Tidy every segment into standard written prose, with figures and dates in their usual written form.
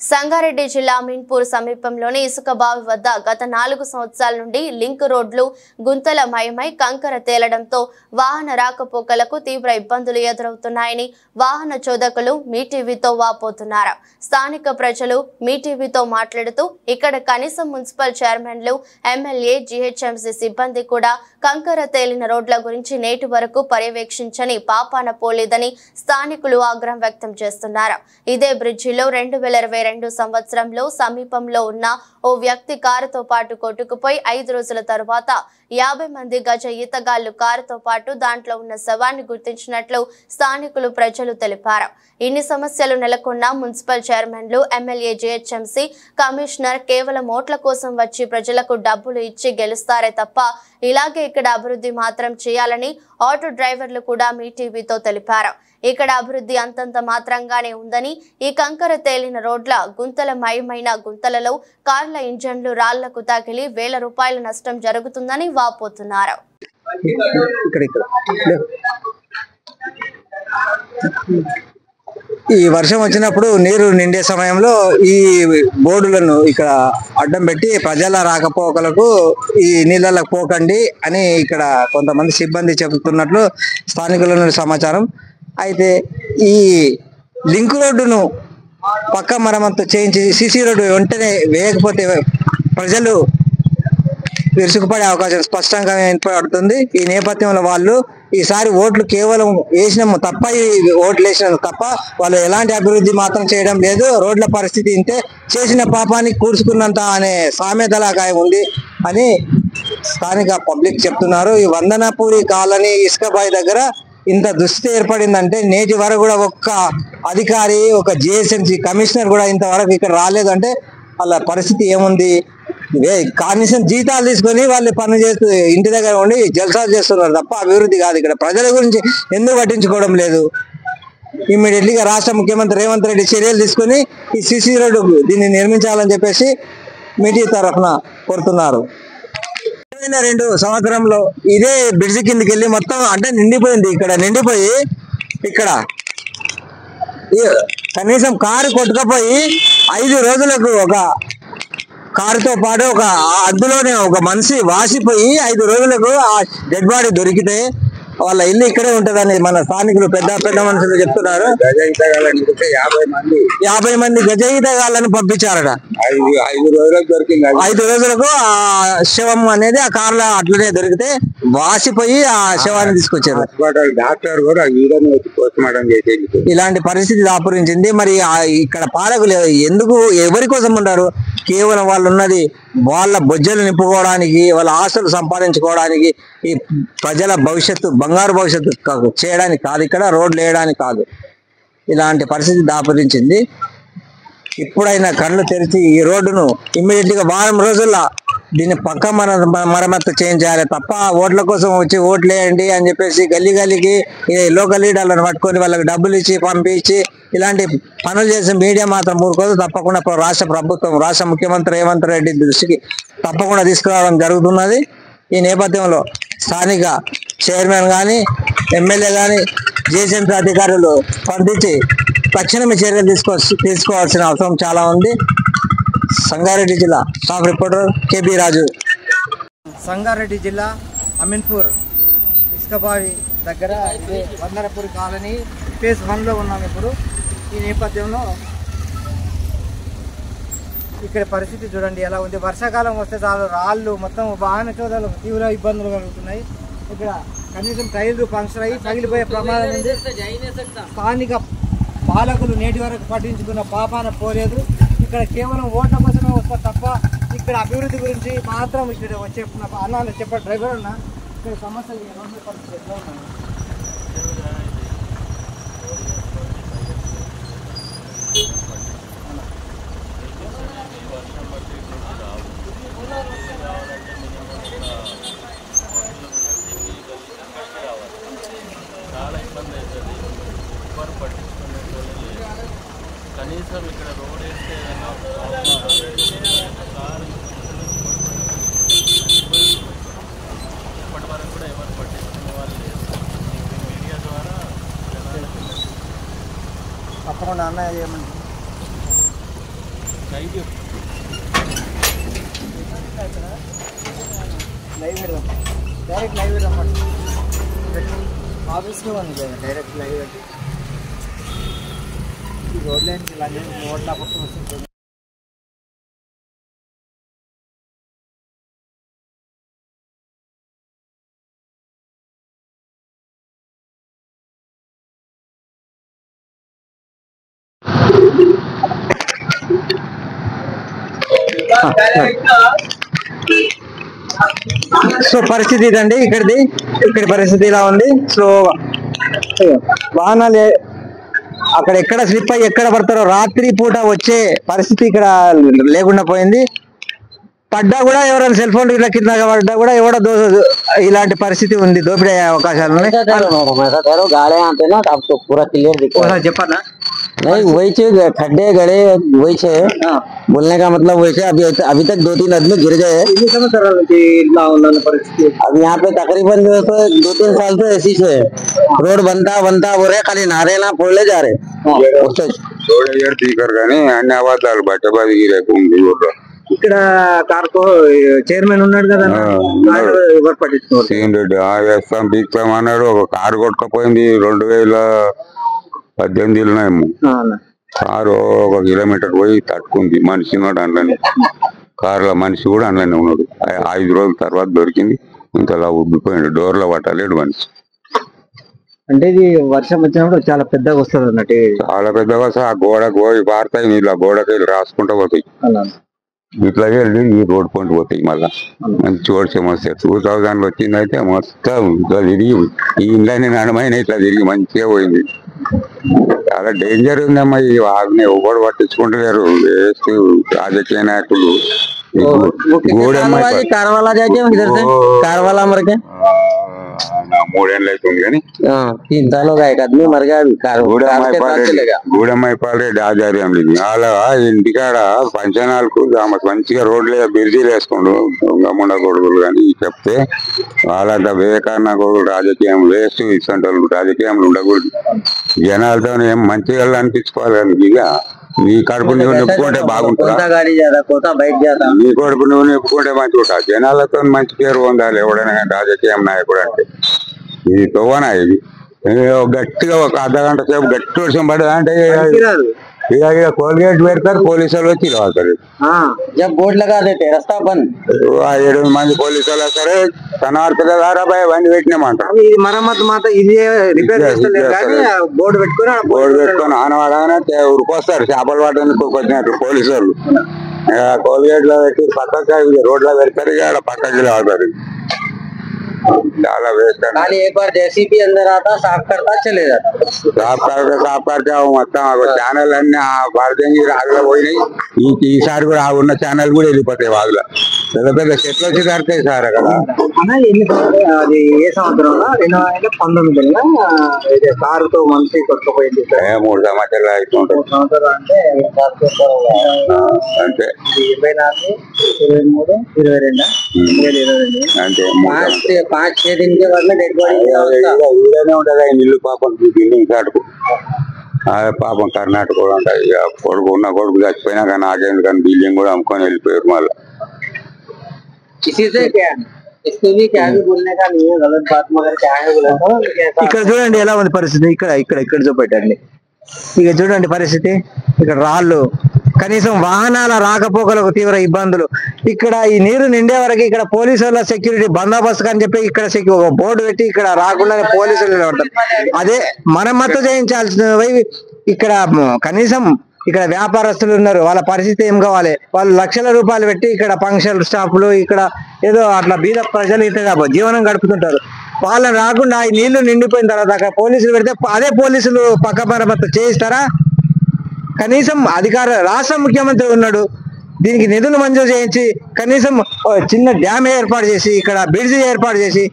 సంగారెడ్డి జిల్లా మీన్పూర్ సమీపంలోని ఇసుక బావి వద్ద గత 4 సంవత్సరాల నుండి లింక్ రోడ్లు గుంతలమయమై కంకర తేలడంతో వాహన రాకపోకలకు తీవ్ర ఇబ్బందులు ఎదురవుతున్నాయని వాహన చోదకులు మీటీవీతో వాపోతున్నారు. స్థానిక ప్రజలు మీటీవీతో మాట్లాడుతూ ఇక్కడ కనీసం మున్సిపల్ చైర్మన్లు, ఎమ్మెల్యే, జీహెచ్ఎంసీ సిబ్బంది కూడా కంకర తేలిన రోడ్ల గురించి నేటి వరకు పర్యవేక్షించని పాపాన పోలేదని స్థానికులు ఆగ్రహం వ్యక్తం చేస్తున్నారు. ఇదే బ్రిడ్జిలో 2022 సంవత్సరంలో సమీపంలో ఉన్న ఓ వ్యక్తి కారుతో పాటు కొట్టుకుపోయి 5 రోజుల తరువాత 50 మంది గజ ఈతగాళ్లు కారుతో పాటు దాంట్లో ఉన్న శవాన్ని గుర్తించినట్లు స్థానికులు ప్రజలు తెలిపారు. ఇన్ని సమస్యలు నెలకొన్న మున్సిపల్ చైర్మన్లు, ఎమ్మెల్యే, జీహెచ్ఎంసీ కమిషనర్ కేవలం ఓట్ల కోసం వచ్చి ప్రజలకు డబ్బులు ఇచ్చి గెలుస్తారే తప్ప ఇలాగే ఇక్కడ అభివృద్ధి మాత్రం చేయాలని ఆటో డ్రైవర్లు కూడా మీటీవీతో తెలిపారు. ఇక్కడ అభివృద్ధి అంతంత మాత్రంగానే ఉందని, ఈ కంకర తేలిన రోడ్ల గుంతలమయమైన గుంతలలో కార్ల ఇంజన్లు రాళ్లకు తగిలి వేల రూపాయల నష్టం జరుగుతుందని వాపోతున్నారు. ఈ వర్షం వచ్చినప్పుడు నీరు నిండే సమయంలో ఈ బోర్డులను ఇక్కడ అడ్డం పెట్టి ప్రజల రాకపోకలకు ఈ నీళ్ళకు పోకండి అని ఇక్కడ కొంతమంది సిబ్బంది చెబుతున్నట్లు స్థానికుల నుండి సమాచారం. అయితే ఈ లింక్ రోడ్డును పక్క మరమ్మతు చేయించి సిసి రోడ్డు వెంటనే వేయకపోతే ప్రజలు విరుచుకుపడే అవకాశం స్పష్టంగా ఏర్పడుతుంది. ఈ నేపథ్యంలో వాళ్ళు ఈసారి ఓట్లు కేవలం వేసినాము తప్ప, ఓట్లు వేసినాము తప్ప వాళ్ళు ఎలాంటి అభివృద్ధి మాత్రం చేయడం లేదు. రోడ్ల పరిస్థితి ఇంతే, చేసిన పాపానికి కూర్చుకున్నంత అనే సామెతలాగా ఉంది అని స్థానిక పబ్లిక్ చెప్తున్నారు. ఈ వందనపూరి కాలనీ ఇసుక బావి దగ్గర ఇంత దుస్థితి ఏర్పడిందంటే నేటి వరకు కూడా ఒక్క అధికారి, ఒక జిహెచ్ఎంసీ కమిషనర్ కూడా ఇంతవరకు ఇక్కడ రాలేదు. అంటే వాళ్ళ పరిస్థితి ఏముంది? కనీసం జీతాలు తీసుకొని వాళ్ళు పనులు చేస్తూ ఇంటి దగ్గర ఉండి జల్సాలు చేస్తున్నారు తప్ప అభివృద్ధి కాదు. ఇక్కడ ప్రజల గురించి ఎందుకు పట్టించుకోవడం లేదు. ఇమ్మీడియట్లీగా రాష్ట్ర ముఖ్యమంత్రి రేవంత్ రెడ్డి చర్యలు తీసుకొని ఈ సిసి రోడ్డు దీన్ని నిర్మించాలని చెప్పేసి మీటీ తరఫున కోరుతున్నారు. 2022 సంవత్సరంలో ఇదే బ్రిడ్జి కిందకి వెళ్ళి మొత్తం అంటే నిండిపోయింది. ఇక్కడ నిండిపోయి ఇక్కడ కనీసం కారు కొట్టుకపోయి 5 రోజులకు ఒక కారుతో పాటు ఒక అద్దులోనే ఒక మనిషి వాసిపోయి 5 రోజులకు ఆ డెడ్ బాడీ దొరికితే వాళ్ళ ఇల్లు ఇక్కడే ఉంటదని మన స్థానికులు పెద్ద పెద్ద మనుషులు చెప్తున్నారు. 50 మంది గజ ఈతగాళ్ళని పంపించారట. 5 రోజులకు దొరికింది. 5 రోజులకు ఆ శవం అనేది ఆ కార్లో అట్లనే దొరికితే వాసిపోయి ఆ శవాన్ని తీసుకొచ్చారు. డాక్టర్ కూడా పోస్ట్ మార్టం చేసేది. ఇలాంటి పరిస్థితి దాపురించింది. మరి ఇక్కడ పాలకులు ఎందుకు ఎవరి కోసం ఉన్నారు? కేవలం వాళ్ళు ఉన్నది వాళ్ళ బొజ్జలు నింపుకోవడానికి, వాళ్ళ ఆస్తులు సంపాదించుకోవడానికి, ఈ ప్రజల భవిష్యత్తు, బంగారు భవిష్యత్తు చేయడానికి కాదు, ఇక్కడ రోడ్లు వేయడానికి కాదు. ఇలాంటి పరిస్థితి దాపురించింది. ఇప్పుడైనా కళ్ళు తెరిచి ఈ రోడ్డును ఇమ్మీడియట్గా వారం రోజుల్లో దీన్ని పక్క మరమ్మత్తు చేయించాలి తప్ప ఓట్ల కోసం వచ్చి ఓట్లు వేయండి అని చెప్పేసి గల్లీ గల్లీకి లోకల్ లీడర్లను పట్టుకొని వాళ్ళకి డబ్బులు ఇచ్చి పంపించి ఇలాంటి పనులు చేసే మీడియా మాత్రం ఊరుకోదు. తప్పకుండా రాష్ట్ర ప్రభుత్వం, రాష్ట్ర ముఖ్యమంత్రి రేవంత్ రెడ్డి దృష్టికి తప్పకుండా తీసుకురావడం జరుగుతున్నది. ఈ నేపథ్యంలో స్థానిక చైర్మన్ కానీ, ఎమ్మెల్యే కానీ, జిహెచ్ఎంసీ అధికారులు స్పందించి తక్షణమే చర్యలు తీసుకోవాల్సిన అవసరం చాలా ఉంది. సంగారెడ్డి జిల్లా స్టాఫ్ రిపోర్టర్ కేబీ రాజు. సంగారెడ్డి జిల్లా అమీన్పూర్ ఇసుకబావి దగ్గర ఇదే వందనపూరి కాలనీ ఫేజ్ 1లో ఉన్నాం ఇప్పుడు. ఈ నేపథ్యంలో ఇక్కడ పరిస్థితి చూడండి ఎలా ఉంది. వర్షాకాలం వస్తే చాలు రాళ్ళు మొత్తం వాహన చోదలకు తీవ్ర ఇబ్బందులు కలుగుతున్నాయి. ఇక్కడ కనీసం టైర్లు పంక్చర్ అయ్యి పగిలిపోయే ప్రమాదం ఉంది. స్థానిక పాలకులు నేటి వరకు పట్టించుకున్న పాపాన పోలేదు. ఇక్కడ కేవలం ఓట్ల కోసమే వస్తారు తప్ప ఇక్కడ అభివృద్ధి గురించి మాత్రం ఇక్కడ వచ్చే అన్న చెప్పే డ్రైవర్ అన్న ఇక్కడ సమస్యలు రోడ్ల పరిస్థితి ఎట్లా ఉన్నాయి? చాలా ఇబ్బంది అవుతుంది. ఎవరు పట్టించుకునేటోళ్ళు లేదు. కనీసం ఇక్కడ రోడ్ వేస్తే ఇప్పటి వరకు కూడా ఎవరు పట్టించుకునే వాళ్ళు లేదు. మీడియా ద్వారా తప్పకుండా అన్నయ్య చేయమండి. లైవ్ పెడదాం, డైరెక్ట్ లైవ్ పెడదాం. ఆఫీస్లో ఉంది డైరెక్ట్ లైవ్ పెట్టి ఈ రోడ్ లైన్కి ఇలాంటి రోడ్ల పక్కన వస్తుంది. సో పరిస్థితి ఇదండి ఇక్కడి పరిస్థితి ఇలా ఉంది. సో వాహనాలు అక్కడ ఎక్కడ స్లిప్ అయ్యి ఎక్కడ పడతారో రాత్రి పూట వచ్చే పరిస్థితి ఇక్కడ లేకుండా పోయింది. పడ్డా కూడా ఎవరైనా సెల్ ఫోన్ ఇట్లా కింద పడ్డా కూడా ఎవడో ఇలాంటి పరిస్థితి ఉంది, దోపిడీ అయ్యే అవకాశాలు ఉన్నాయి. చెప్పన్నా नहीं वही चीज खड्डे गड़े वही है बोलने का मतलब वही है। अभी तक 2-3 आदमी गिर गए। अब यहाँ पे तकरीबन जो है 2-3 साल से ऐसी है, रोड बनता हो रहे खाली नारे ना फोड़ले जा रहे అన్ని అబద్ధాలు బట్టబాది ఇక్కడ కార్కో చైర్మన్ ఉన్నాడు కదా, సీన్ రెడ్డి వేస్తాం బీక్తాం అన్నాడు. ఒక కారు కొట్టుకపోయింది 2018 కారు 1 కిలోమీటర్ పోయి తట్టుకుంది. మనిషి ఉన్నాడు అందులోనే, కారులో మనిషి కూడా అందులోనే ఉన్నాడు. 5 రోజుల తర్వాత దొరికింది, ఇంతలా ఉబ్బిపోయింది, డోర్లో పట్టలేడు మనిషి. అంటే ఇది వర్షం వచ్చినప్పుడు చాలా పెద్దగా వస్తుంది అన్నట్టు, చాలా పెద్దగా వస్తుంది. ఆ గోడకు పోయి పారుతాయి నీళ్ళు, ఆ గోడకి వెళ్ళి రాసుకుంటూ పోతాయి. ఇట్లా వెళ్ళి ఈ రోడ్ పాయింట్ పోతాయి. మళ్ళా మంచి ఓడిసే వస్తాయి. 2000 వచ్చింది అయితే మొత్తం ఇట్లా తిరిగి ఈ ఇంట్లోనే నడమైన ఇట్లా తిరిగి మంచిగా పోయింది. చాలా డేంజర్ ఉందమ్మా. ఈ వాగ్ని ఎవరు పట్టించుకుంటలేరు. వేస్ట్ రాజకీయ నాయకులు. మూడేళ్ళు అవుతుంది కానీ గూడెమ్మైపాలరెడ్డి ఆచార్యం వాళ్ళ ఇంటికాడ పంచనాలకు మంచిగా రోడ్లు బిర్జీలు వేసుకుండు దొంగముండ కొడుకులు కానీ చెప్తే వాళ్ళంతా వివేకాన్న కొడుకు రాజకీయం వేస్ట్. ఇటువంటి రాజకీయంలో ఉండకూడదు. జనాలతో ఏం మంచిగా అనిపించుకోవాలి. ఇక నీ కడుపు నువ్వు నిప్పుకుంటే బాగుంటుందా, నీ కడుపు నువ్వు నిప్పుకుంటే మంచిగా ఉంటా. జనాలతో మంచి పేరు పొందాలి ఎవడైనా రాజకీయం నాయకుడు అంటే. ఇది తవ్వనా ఇది గట్టిగా ఒక అర్ధగంట సేపు గట్టి వర్షం పడదా అంటే కోల్గేట్ పెడతారు, పోలీసు వాళ్ళు వచ్చి వెళ్తారు. 7 మంది పోలీసు వాళ్ళు వస్తారు. తనవారు పెద్దదారా బండి పెట్టినామంటారు. మరమ్మతు మాత్రం ఇది బోర్డు పెట్టుకొని ఆనవాడగానే ఉరికొస్తారు. చేపలు పట్టడానికి వచ్చినట్టు పోలీసు వాళ్ళు కోల్గేట్ లో పెట్టి పక్కకి రోడ్లో పెడతారు. ఇక పక్కకి వాడతారు. చాలా వేస్ట్. जेसीबी अंदर आता साफ करता चले जाता साफ करके మొత్తం ఛానల్ అన్ని భారతీయ రాజులో పోయినాయి. ఈసారి కూడా ఉన్న ఛానల్ కూడా వెళ్ళిపోతాయి. వాగులో పెద్ద పెద్ద చెట్లు వచ్చి దొరుకుతాయి సార్ అక్కడ. అది ఏ సంవత్సరంలో 2019 కారుతో మనిషి కొట్టుకుపోయింది. 3 సంవత్సరాలు అవుతుంటాయి అంతే. 24, 22 అంతే. 5-6 दिन के बाद में डेड बॉडी ఉంటది. ఇల్లు పాపం బిల్డింగ్ కాటుకు పాపం కర్ణాటక కూడా ఉంటాయి. కొడుకు ఉన్న కొడుకు చచ్చిపోయినా కానీ నాకేందు కానీ బిల్డింగ్ కూడా అమ్ముకొని వెళ్ళిపోయారు. మళ్ళీ ఇక్కడ చూడండి ఎలా ఉంది పరిస్థితి. ఇక్కడ చూపెట్టండి. ఇక చూడండి పరిస్థితి. ఇక్కడ రాళ్ళు, కనీసం వాహనాల రాకపోకలకు తీవ్ర ఇబ్బందులు. ఇక్కడ ఈ నీరు నిండే వరకు ఇక్కడ పోలీసుల సెక్యూరిటీ బందోబస్తు అని చెప్పి ఇక్కడ ఒక బోర్డు పెట్టి ఇక్కడ రాకుండానే పోలీసులు నిలబడతారు. అదే మరమ్మత్తు చేయించాల్సిన ఇక్కడ కనీసం ఇక్కడ వ్యాపారస్తులు ఉన్నారు, వాళ్ళ పరిస్థితి ఏం కావాలి? వాళ్ళు లక్షల రూపాయలు పెట్టి ఇక్కడ ఫంక్షన్ స్టాఫ్లు ఇక్కడ ఏదో అట్లా బీద ప్రజలు ఇట్లా జీవనం గడుపుతుంటారు. వాళ్ళని రాకుండా ఈ నీళ్లు నిండిపోయిన తర్వాత అక్కడ పోలీసులు పెడితే అదే పోలీసులు పక్క మరమ్మత్తు చేయిస్తారా? కనీసం రాష్ట్ర ముఖ్యమంత్రి ఉన్నాడు, దీనికి నిధులు మంజూరు చేయించి కనీసం చిన్న డ్యామ్ ఏర్పాటు చేసి ఇక్కడ బ్రిడ్జి ఏర్పాటు చేసి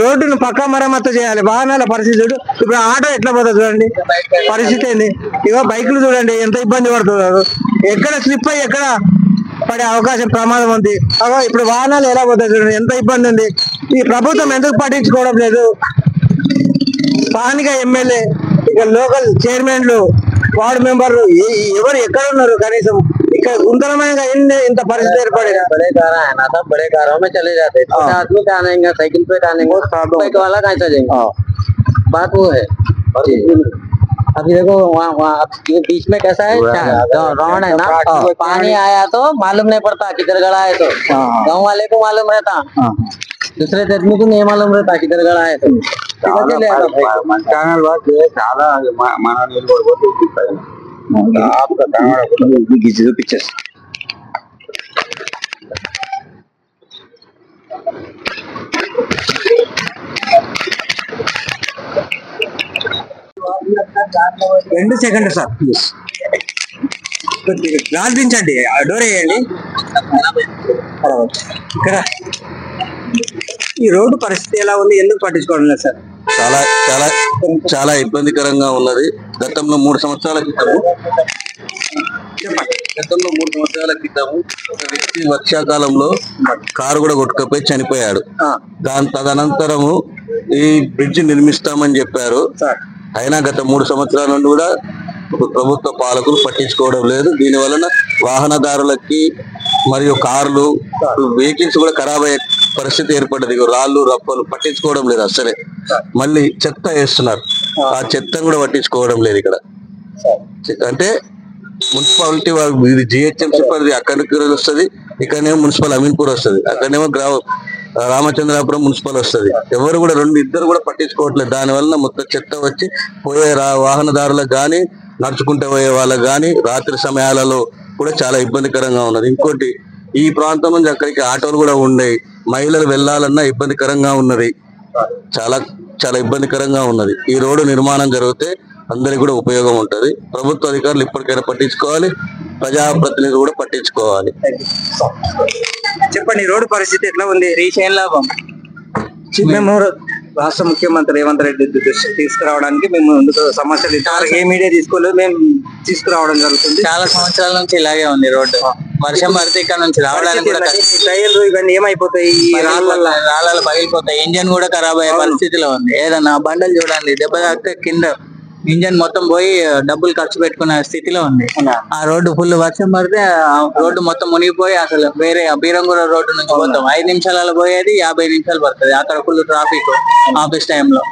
రోడ్డును పక్క మరమ్మత్తు చేయాలి. వాహనాల పరిస్థితి చూడు. ఇప్పుడు ఆటో ఎట్లా పోతుంది చూడండి పరిస్థితి ఏంది. ఇగో బైకులు చూడండి ఎంత ఇబ్బంది పడుతున్నారు. ఎక్కడ స్లిప్ అయ్యి ఎక్కడ పడే అవకాశం ప్రమాదం ఉంది. ఇప్పుడు వాహనాలు ఎలా పోతాయి చూడండి, ఎంత ఇబ్బంది ఉంది. ఈ ప్రభుత్వం ఎందుకు పట్టించుకోవడం లేదు? స్థానిక ఎమ్మెల్యే ఇక లోకల్ చైర్మన్లు వార్డు మెంబర్ ఎవరు ఎక్కడ ఉన్నారు కనీసం ఇక్కడ గుంతలమైన ఇంత పరిస్థితి ఏర్పడేది बड़े कार है ना, सब बड़े कारों में चले जाते हैं, छोटे आदमी पे आनेंगे, साइकिल पे आनेंगे, बाइक वाला कहाँ चलेंगे। बात वो है। अभी देखो वहाँ ये बीच में कैसा है, राउंड है ना, पानी आया तो मालूम नहीं पड़ता किधर गड़ा है, तो गाँव वाले को मालूम रहता, दूसरे आदमी को नहीं मालूम रहता किधर गड़ा है। तो చాలా మన పిక్చర్స్ రెండు సెకండ్ సార్ ప్లీజ్ ప్రార్థించండి డోర్ వేయండి ఇక్కడ ఈ రోడ్డు పరిస్థితి ఎలా ఉంది ఎందుకు పట్టించుకోవడం లేదు సార్ చాలా చాలా చాలా ఇబ్బందికరంగా ఉన్నది గతంలో 3 సంవత్సరాల క్రితము ఒక వ్యక్తి వర్షాకాలంలో కారు కూడా కొట్టుకపోయి చనిపోయాడు దాని తదనంతరము ఈ బ్రిడ్జ్ నిర్మిస్తామని చెప్పారు అయినా గత 3 సంవత్సరాల నుండి కూడా ప్రభుత్వ పాలకులు పట్టించుకోవడం లేదు దీని వలన వాహనదారులకి మరియు కార్లు వెహికల్స్ కూడా ఖరాబ్ అయ్యే పరిస్థితి ఏర్పడ్డది రాళ్ళు రప్పలు పట్టించుకోవడం లేదు అసలే మళ్ళీ చెత్త వేస్తున్నారు ఆ చెత్తను కూడా పట్టించుకోవడం లేదు ఇక్కడ అంటే మున్సిపాలిటీ ఇది జిహెచ్ఎంసీ పరిధి అక్కడికి వస్తుంది ఇక్కడనేమో మున్సిపల్ అమీన్పూర్ వస్తుంది అక్కడనేమో రామచంద్రాపురం మున్సిపల్ వస్తుంది ఎవరు కూడా ఇద్దరు కూడా పట్టించుకోవట్లేదు దాని వలన మొత్తం చెత్త వచ్చి పోయే వాహనదారులకు గాని నడుచుకుంటూ పోయే వాళ్ళకి గాని రాత్రి సమయాలలో కూడా చాలా ఇబ్బందికరంగా ఉన్నది ఇంకోటి ఈ ప్రాంతం నుంచి అక్కడికి ఆటోలు కూడా ఉండేవి మహిళలు వెళ్లాలన్నా ఇబ్బందికరంగా ఉన్నది చాలా చాలా ఇబ్బందికరంగా ఉన్నది ఈ రోడ్డు నిర్మాణం జరిగితే అందరికి కూడా ఉపయోగం ఉంటది ప్రభుత్వ అధికారులు ఇప్పటికైనా పట్టించుకోవాలి ప్రజాప్రతినిధులు కూడా పట్టించుకోవాలి చెప్పండి రోడ్డు పరిస్థితి ఎట్లా ఉంది రీసేన్ లాభం మేము రాష్ట్ర ముఖ్యమంత్రి రేవంత్ రెడ్డి దృష్టికి తీసుకురావడానికి మేము సమస్యలు ఏ మీడియా తీసుకోలేదు మేము తీసుకురావడం జరుగుతుంది చాలా సంవత్సరాల నుంచి ఇలాగే ఉంది రోడ్డు వర్షం పడితే ఇక్కడ నుంచి రావడానికి టైర్లు ఇవన్నీ ఏమైపోతాయి రాళ్ళలు పగిలిపోతాయి ఇంజన్ కూడా ఖరాబ్ అయ్యే పరిస్థితిలో ఉంది ఏదన్నా బండలు చూడండి దెబ్బ తాకితే కింద ఇంజన్ మొత్తం పోయి డబ్బులు ఖర్చు పెట్టుకునే స్థితిలో ఉంది ఆ రోడ్డు ఫుల్ వర్షం పడితే రోడ్డు మొత్తం మునిగిపోయి అసలు వేరే బీరంగూర రోడ్డు నుంచి మొత్తం 5 నిమిషాలలో పోయేది 50 నిమిషాలు పడుతుంది అక్కడ ఫుల్ ట్రాఫిక్ ఆఫీస్ టైంలో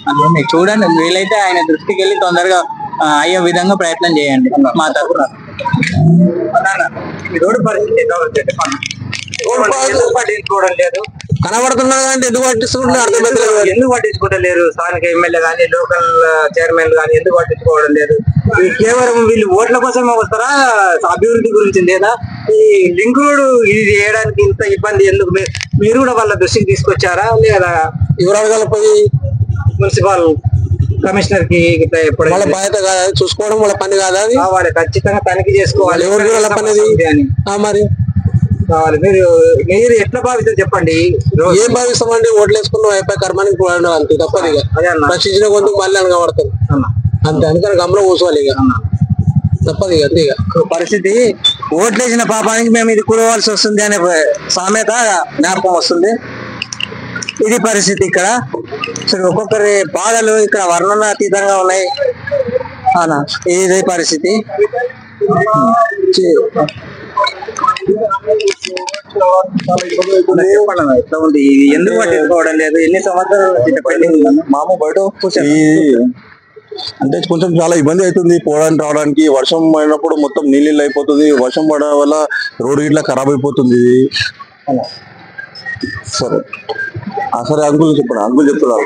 అందుకని చూడండి వీలైతే ఆయన దృష్టికి వెళ్ళి తొందరగా అయ్యే విధంగా ప్రయత్నం చేయండి మా తరఫున రోడ్డు పరిస్థితి పట్టించుకోవడం లేదు కనబడుతున్నది అంటే ఎందుకు పట్టించుకుంటున్నారు ఎందుకు పట్టించుకోవట్లేరు స్థానిక ఎమ్మెల్యే కానీ లోకల్ చైర్మన్ కానీ ఎందుకు పట్టించుకోవడం లేదు కేవలం వీళ్ళు ఓట్ల కోసమే వస్తారా అభివృద్ధి గురించి లేదా ఈ లింక్ రోడ్ ఇది చేయడానికి ఇంత ఇబ్బంది ఎందుకు మీరు కూడా వాళ్ళ దృష్టికి తీసుకొచ్చారా లేదా వివరాలు పోయి మున్సిపల్ కమిషనర్ కి వాళ్ళ బాధ్యత కాదా చూసుకోవడం వాళ్ళ పని కాదా కావాలి ఖచ్చితంగా తనిఖీ చేసుకోవాలి ఎవరు వాళ్ళ పని మరి కావాలి మీరు ఎట్లా భావిస్తారు చెప్పండి ఏం భావిస్తామండి ఓట్లు వేసుకున్నాం అయిపోయి కర్మానికి పోవడం అంతే తప్పదు ఇక ప్రశ్నించిన కొంత మళ్ళీ అనగబడతారు అంతే అందుకని గమనం కూర్చోవాలి ఇక తప్పదు ఇక అంతే ఇక పరిస్థితి ఓట్లేసిన పాపానికి మేము ఇది కూడవలసి వస్తుంది అనే సామెత జ్ఞాపకం వస్తుంది ఇది పరిస్థితి ఇక్కడ సరే ఒక్కొక్కరి బాధలు ఇక్కడ వర్ణనాతీతంగా ఉన్నాయి అవునా ఇదే పరిస్థితి ఎట్లా ఉంది ఇది ఎందుకు పట్టించుకోవడం లేదు ఎన్ని సంవత్సరాలు మామ బయట అంటే కొంచెం చాలా ఇబ్బంది అవుతుంది పోవడానికి రావడానికి వర్షం పడినప్పుడు మొత్తం నీళ్ళు అయిపోతుంది వర్షం పడడం వల్ల రోడ్డు ఇట్లా ఖరాబ్ అయిపోతుంది ఇది సరే సరే అంకుల్ చెప్పండి అంకుల్ చెప్తున్నారు